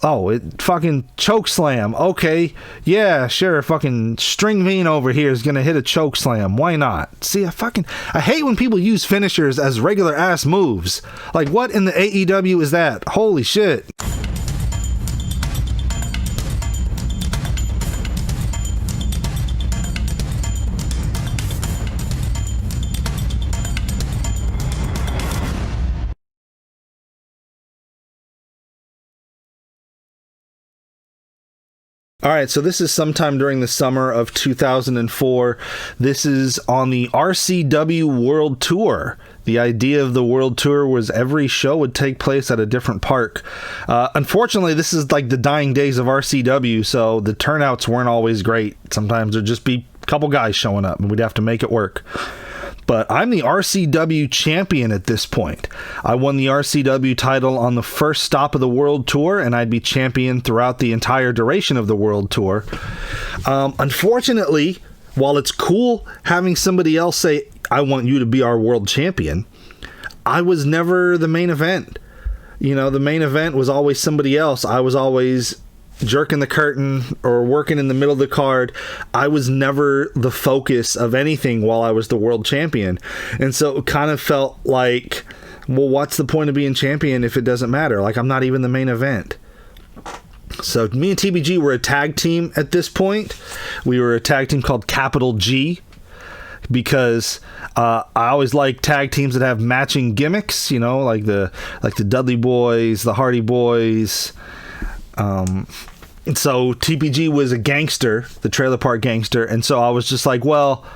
Oh, it fucking choke slam. Okay, yeah, sure. Fucking String Bean over here is gonna hit a choke slam. Why not? See, I hate when people use finishers as regular ass moves. Like, what in the AEW is that? Holy shit. All right, so this is sometime during the summer of 2004. This is on the RCW World Tour. The idea of the World Tour was every show would take place at a different park. Unfortunately, this is like the dying days of RCW, so the turnouts weren't always great. Sometimes there'd just be a couple guys showing up, and we'd have to make it work. But I'm the RCW champion at this point. I won the RCW title on the first stop of the World Tour, and I'd be champion throughout the entire duration of the World Tour. Unfortunately, while it's cool having somebody else say, I want you to be our world champion, I was never the main event. You know, the main event was always somebody else. I was always jerking the curtain or working in the middle of the card. I was never the focus of anything while I was the world champion. And so it kind of felt like, well, what's the point of being champion if it doesn't matter? Like, I'm not even the main event. So me and TBG were a tag team at this point. We were a tag team called Capital G, because I always like tag teams that have matching gimmicks, you know, like the Dudley Boys, the Hardy Boys. And so TPG was a gangster, the Trailer Park Gangster, and so I was just like, well,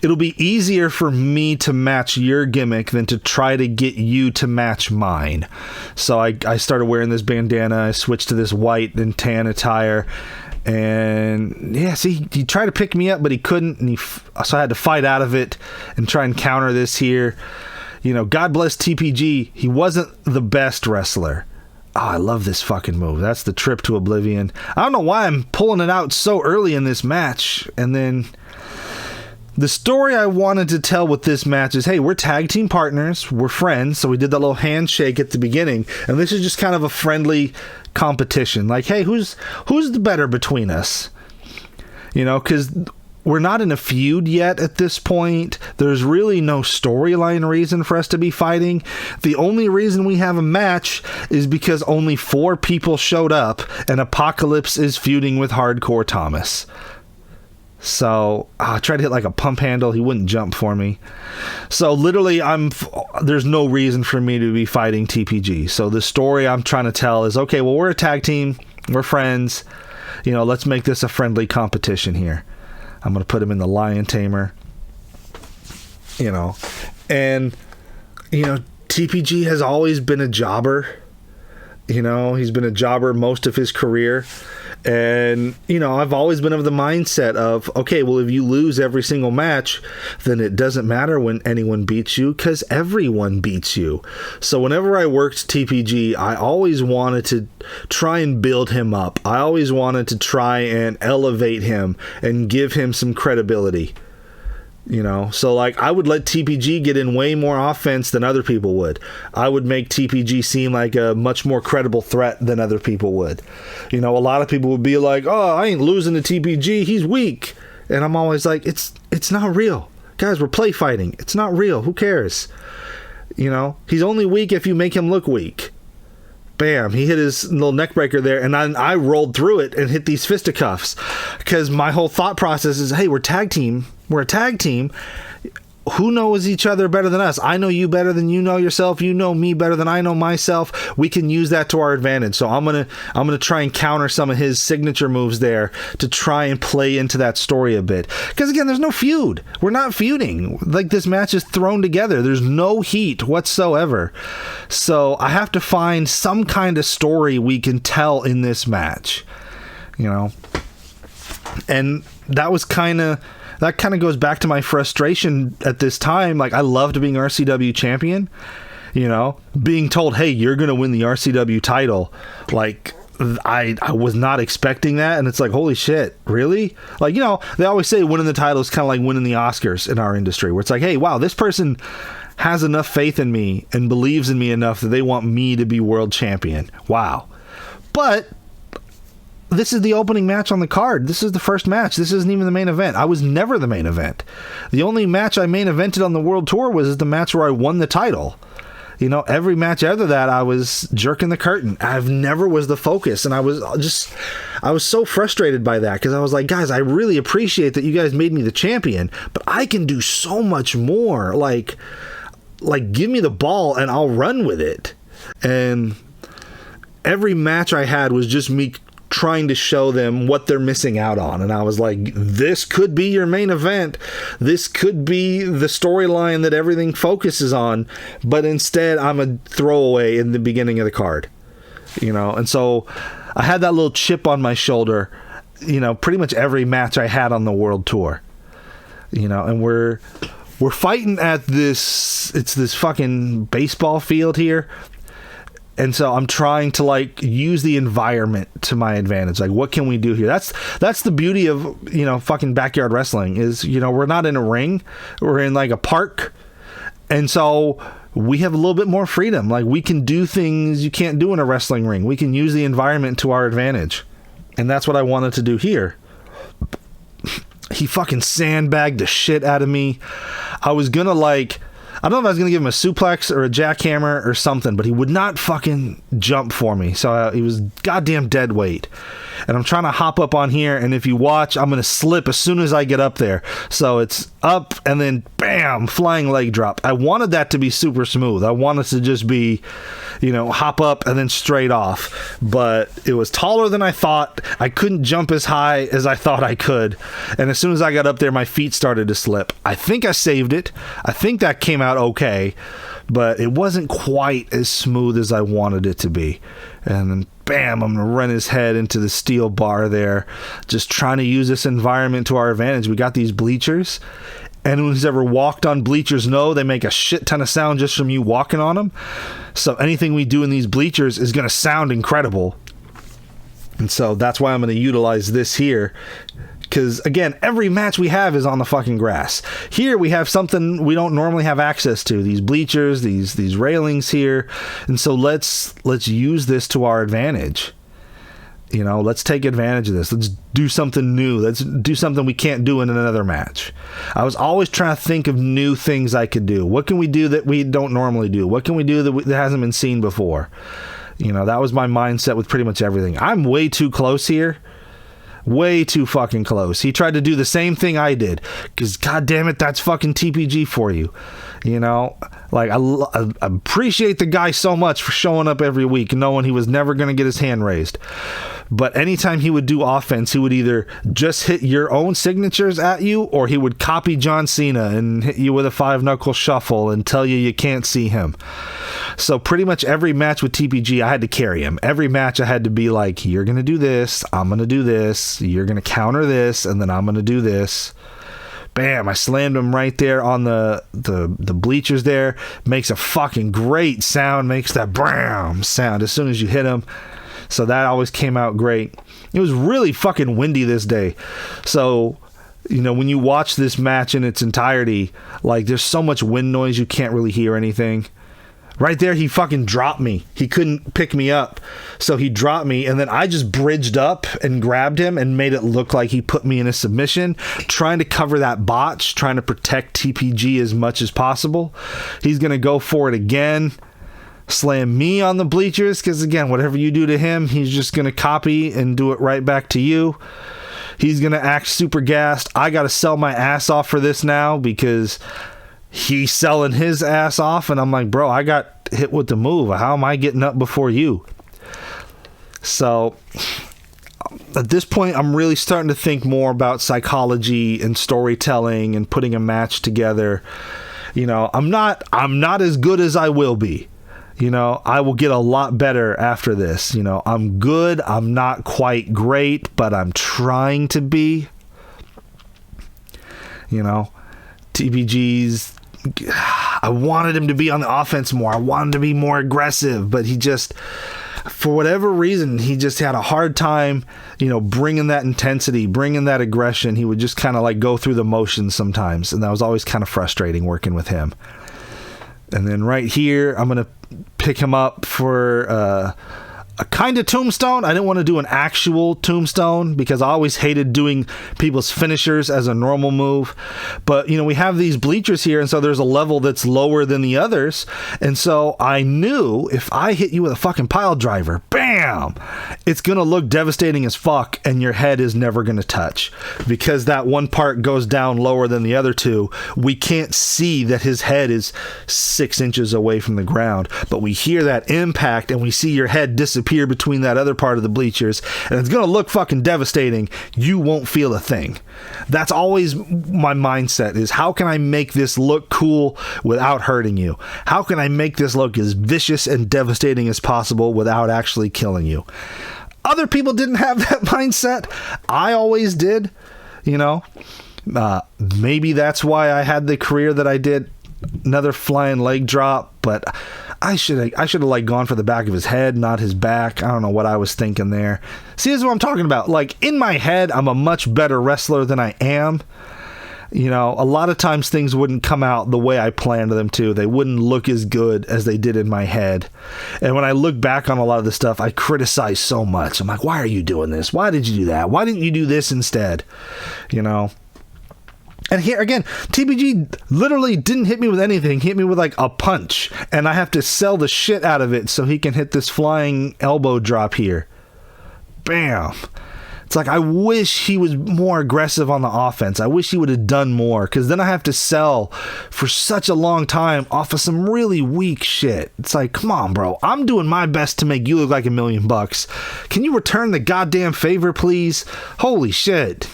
it'll be easier for me to match your gimmick than to try to get you to match mine. So I started wearing this bandana. I switched to this white and tan attire, and yeah, see, he tried to pick me up, but he couldn't, and so I had to fight out of it and try and counter this here. You know, God bless TPG. He wasn't the best wrestler. Oh, I love this fucking move. That's the Trip to Oblivion. I don't know why I'm pulling it out so early in this match. And then the story I wanted to tell with this match is, hey, we're tag team partners. We're friends. So we did that little handshake at the beginning. And this is just kind of a friendly competition. Like, hey, who's the better between us? You know, because we're not in a feud yet at this point. There's really no storyline reason for us to be fighting. The only reason we have a match is because only 4 people showed up and Apocalypse is feuding with Hardcore Thomas. So I tried to hit like a pump handle. He wouldn't jump for me. So literally there's no reason for me to be fighting TPG. So the story I'm trying to tell is, okay, well, we're a tag team. We're friends. You know, let's make this a friendly competition here. I'm going to put him in the Lion Tamer, you know, and, you know, TPG has always been a jobber. You know, he's been a jobber most of his career. And, you know, I've always been of the mindset of, okay, well, if you lose every single match, then it doesn't matter when anyone beats you, because everyone beats you. So whenever I worked TPG, I always wanted to try and build him up. I always wanted to try and elevate him and give him some credibility. You know, so like I would let TPG get in way more offense than other people would. I would make TPG seem like a much more credible threat than other people would. You know, a lot of people would be like, oh, I ain't losing to TPG, he's weak. And I'm always like, it's not real. Guys, we're play fighting. It's not real. Who cares? You know, he's only weak if you make him look weak. Bam, he hit his little neck breaker there, and I rolled through it and hit these fisticuffs. Because my whole thought process is, hey, we're a tag team. Who knows each other better than us? I know you better than you know yourself. You know me better than I know myself. We can use that to our advantage. So I'm gonna try and counter some of his signature moves there to try and play into that story a bit. Because again, there's no feud. We're not feuding. Like, this match is thrown together. There's no heat whatsoever. So I have to find some kind of story we can tell in this match. You know, and that kind of goes back to my frustration at this time. Like, I loved being RCW champion, you know, being told, hey, you're going to win the RCW title. Like, I was not expecting that. And it's like, holy shit, really? Like, you know, they always say winning the title is kind of like winning the Oscars in our industry, where it's like, hey, wow, this person has enough faith in me and believes in me enough that they want me to be world champion. Wow. But this is the opening match on the card. This is the first match. This isn't even the main event. I was never the main event. The only match I main evented on the World Tour was the match where I won the title. You know, every match after that, I was jerking the curtain. I've never was the focus. And I was so frustrated by that because I was like, guys, I really appreciate that you guys made me the champion, but I can do so much more. Like give me the ball and I'll run with it. And every match I had was just me trying to show them what they're missing out on. And I was like, this could be your main event. This could be the storyline that everything focuses on. But instead, I'm a throwaway in the beginning of the card. You know, and so I had that little chip on my shoulder, you know, pretty much every match I had on the World Tour. You know, and we're fighting at it's this fucking baseball field here. And so I'm trying to like use the environment to my advantage. Like, what can we do here? That's the beauty of, you know, fucking backyard wrestling is, you know, we're not in a ring. We're in like a park. And so we have a little bit more freedom. Like, we can do things you can't do in a wrestling ring. We can use the environment to our advantage. And that's what I wanted to do here. He fucking sandbagged the shit out of me. I was gonna like... I don't know if I was going to give him a suplex or a jackhammer or something, but he would not fucking jump for me. So he was goddamn dead weight. And I'm trying to hop up on here, and if you watch, I'm going to slip as soon as I get up there. So it's up, and then bam, flying leg drop. I wanted that to be super smooth. I wanted to just be, you know, hop up and then straight off. But it was taller than I thought. I couldn't jump as high as I thought I could. And as soon as I got up there, my feet started to slip. I think I saved it. I think that came out okay. But it wasn't quite as smooth as I wanted it to be. And then bam, I'm going to run his head into the steel bar there, just trying to use this environment to our advantage. We got these bleachers. Anyone who's ever walked on bleachers know they make a shit ton of sound just from you walking on them. So anything we do in these bleachers is going to sound incredible. And so that's why I'm going to utilize this here. Because, again, every match we have is on the fucking grass. Here we have something we don't normally have access to. These bleachers, these railings here. And so let's use this to our advantage. You know, let's take advantage of this. Let's do something new. Let's do something we can't do in another match. I was always trying to think of new things I could do. What can we do that we don't normally do? What can we do that hasn't been seen before? You know, that was my mindset with pretty much everything. I'm way too close here. Way too fucking close. He tried to do the same thing I did. Because, god damn it, that's fucking TPG for you. You know? Like, I appreciate the guy so much for showing up every week, knowing he was never going to get his hand raised. But anytime he would do offense, he would either just hit your own signatures at you, or he would copy John Cena and hit you with a 5-knuckle shuffle and tell you can't see him. So pretty much every match with TPG, I had to carry him. Every match I had to be like, you're going to do this, I'm going to do this, you're going to counter this, and then I'm going to do this. Bam, I slammed him right there on the bleachers there. Makes a fucking great sound, makes that bam sound as soon as you hit him. So that always came out great. It was really fucking windy this day. So, you know, when you watch this match in its entirety, like, there's so much wind noise you can't really hear anything. Right there, he fucking dropped me. He couldn't pick me up. So he dropped me, and then I just bridged up and grabbed him and made it look like he put me in a submission, trying to cover that botch, trying to protect TPG as much as possible. He's going to go for it again. Slam me on the bleachers, because again, whatever you do to him, he's just going to copy and do it right back to you. He's going to act super gassed. I got to sell my ass off for this now, because he's selling his ass off, and I'm like, bro, I got hit with the move. How am I getting up before you? So at this point, I'm really starting to think more about psychology and storytelling and putting a match together. You know, I'm not as good as I will be. You know, I will get a lot better after this. You know, I'm good. I'm not quite great, but I'm trying to be. You know, TPG's, I wanted him to be on the offense more. I wanted him to be more aggressive, but he just, for whatever reason, he just had a hard time, you know, bringing that intensity, bringing that aggression. He would just kind of like go through the motions sometimes, and that was always kind of frustrating working with him. And then right here, I'm going to pick him up for a kind of tombstone. I didn't want to do an actual tombstone because I always hated doing people's finishers as a normal move. But, you know, we have these bleachers here, and so there's a level that's lower than the others. And so I knew if I hit you with a fucking pile driver, bam, it's going to look devastating as fuck, and your head is never going to touch. Because that one part goes down lower than the other two, we can't see that his head is 6 inches away from the ground. But we hear that impact, and we see your head disappear between that other part of the bleachers, and it's gonna look fucking devastating. You won't feel a thing. That's always my mindset, is how can I make this look cool without hurting you? How can I make this look as vicious and devastating as possible without actually killing you? Other people didn't have that mindset. I always did, you know. Maybe that's why I had the career that I did. Another flying leg drop, but I should have like gone for the back of his head, not his back. I don't know what I was thinking there. See, this is what I'm talking about. Like, in my head, I'm a much better wrestler than I am. You know, a lot of times things wouldn't come out the way I planned them to. They wouldn't look as good as they did in my head. And when I look back on a lot of the stuff, I criticize so much. I'm like, why are you doing this? Why did you do that? Why didn't you do this instead? You know? And here again, TPG literally didn't hit me with anything. He hit me with like a punch, and I have to sell the shit out of it so he can hit this flying elbow drop here. Bam. It's like, I wish he was more aggressive on the offense. I wish he would have done more, because then I have to sell for such a long time off of some really weak shit. It's like, come on, bro. I'm doing my best to make you look like $1 million. Can you return the goddamn favor, please? Holy shit.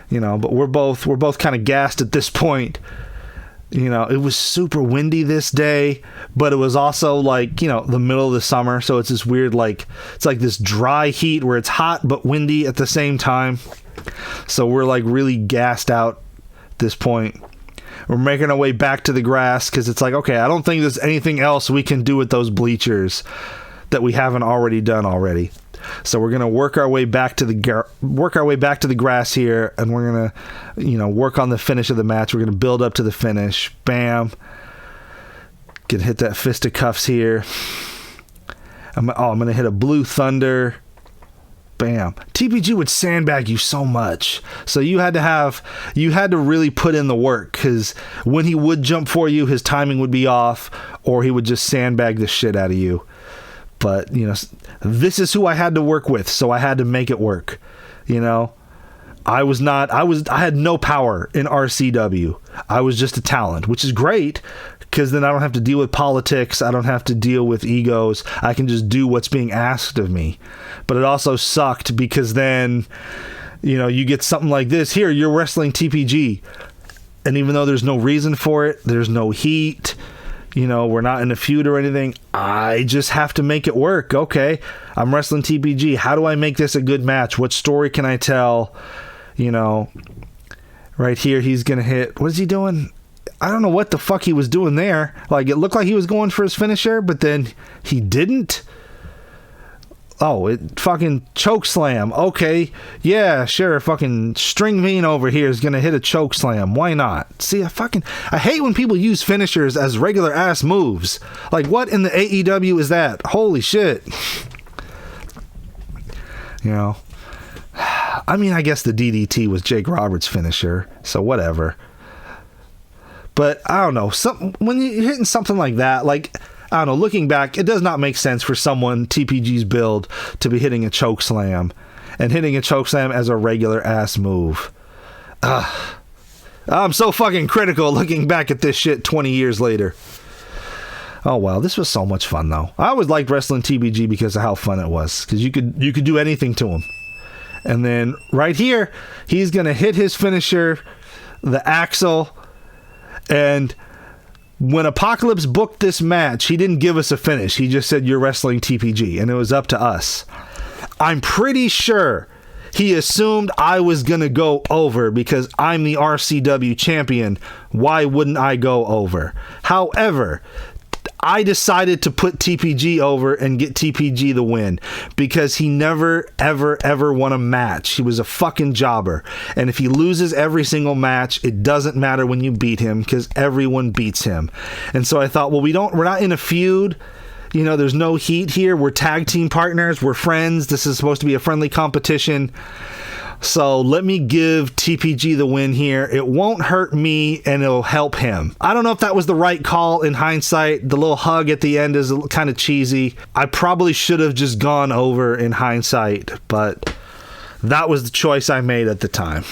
You know, but we're both kind of gassed at this point. You know, it was super windy this day, but it was also like, you know, the middle of the summer. So it's this weird, like, it's like this dry heat where it's hot but windy at the same time. So we're like really gassed out at this point. We're making our way back to the grass because it's like, okay, I don't think there's anything else we can do with those bleachers that we haven't already done already. So we're gonna work our way back to the grass here, and we're gonna, you know, work on the finish of the match. We're gonna build up to the finish. Bam. Gonna hit that fisticuffs here. I'm gonna hit a blue thunder. Bam. TPG would sandbag you so much, so you had to really put in the work, because when he would jump for you, his timing would be off, or he would just sandbag the shit out of you. But, you know, this is who I had to work with, so I had to make it work. You know, I had no power in RCW. I was just a talent, which is great, because then I don't have to deal with politics. I don't have to deal with egos. I can just do what's being asked of me. But it also sucked, because then, you know, you get something like this. Here, you're wrestling TPG. And even though there's no reason for it, there's no heat, you know, we're not in a feud or anything, I just have to make it work. Okay, I'm wrestling TPG. How do I make this a good match? What story can I tell? You know, right here, he's going to hit. What is he doing? I don't know what the fuck he was doing there. Like, it looked like he was going for his finisher, but then he didn't. Oh, it fucking choke slam. Okay, yeah, sure. Fucking String Mean over here is gonna hit a choke slam. Why not? See, I hate when people use finishers as regular ass moves. Like, what in the AEW is that? Holy shit. You know, I mean, I guess the DDT was Jake Roberts' finisher, so whatever. But I don't know. When you're hitting something like that, like, I don't know, looking back, it does not make sense for someone TPG's build to be hitting a choke slam, and hitting a choke slam as a regular ass move. I'm so fucking critical looking back at this shit 20 years later. Oh wow, this was so much fun though. I always liked wrestling TPG because of how fun it was, because you could do anything to him. And then right here, he's gonna hit his finisher, the Axel, and when Apocalypse booked this match, he didn't give us a finish. He just said, you're wrestling TPG, and it was up to us. I'm pretty sure he assumed I was going to go over because I'm the RCW champion. Why wouldn't I go over? However, I decided to put TPG over and get TPG the win because he never, ever, ever won a match. He was a fucking jobber. And if he loses every single match, it doesn't matter when you beat him because everyone beats him. And so I thought, well, we're not in a feud. You know, there's no heat here. We're tag team partners. We're friends. This is supposed to be a friendly competition. So let me give TPG the win here. It won't hurt me and it'll help him. I don't know if that was the right call in hindsight. The little hug at the end is kind of cheesy. I probably should have just gone over in hindsight, but that was the choice I made at the time.